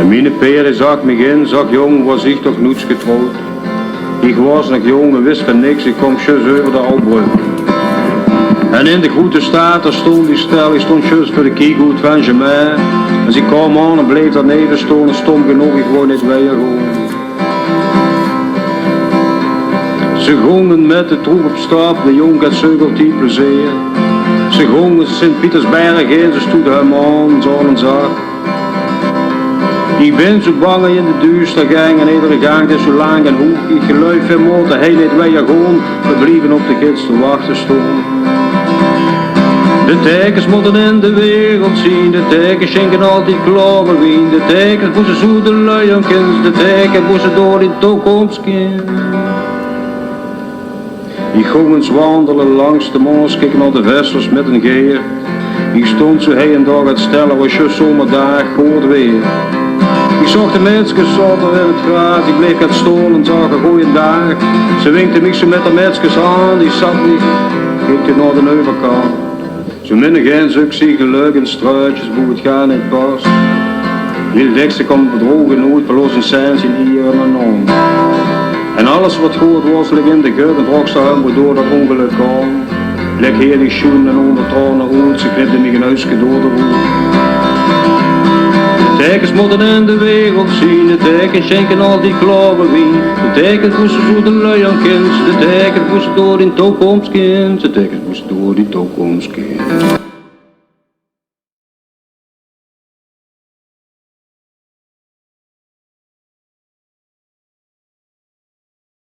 En mijn peren zag me in, zag jong, was ik toch nooit getrouwd. Ik was nog jong en wist van niks, ik kom juist over de Albrug. En in de grote staat, daar stond die stel, ik stond juist voor de kiegoed van Germain. En ze kwam aan en bleef daar neven staan en stom genoeg, ik wou niet weer gewoon. Ze gongen met de troep op stap, de jong had zeugelt die plezier. Ze gongen Sint-Pietersberg in, ze stoeden hem aan, zo'n en zag. Ik ben zo bang in de duister gang en iedere gang is zo lang en hoog. Ik geluid van motor, hij niet weer gewoon, we blieven op de gids te wachten staan. De tekens moeten in de wereld zien, de tekens schenken altijd klare wien. De tekens moesten zoete luienkens, de tekens moesten door die toekomst kind. Ik ging eens wandelen langs de Maas, keek naar de vessels met een geer. Ik stond zo heen en daar het stellen, was juist zomerdag, goed weer. Ik zag de mensen zaten in het gras, ik bleef het staan en zag een goeie dag. Ze winkte me zo met de mensen aan, die zat niet, keek naar de overkant. Zo min geen zulke zie geluk in struitjes, hoe het gaat niet pas. Wie de dikste komt bedrogen, nooit verlost een cent in hier en aan. En alles wat goed was, ligt in de gut en trok ze hem door dat ongeluk kwam. Leg hier die schoen en onder tranen uit, ze knipte me een huisje door de roer. De tekens moeten in de wereld zien, de tekens schenken al die klare wien. De tekens moesten zo de luienkens, de tekens moesten door in toekomst kind, de tekens moesten door die toekomst kind.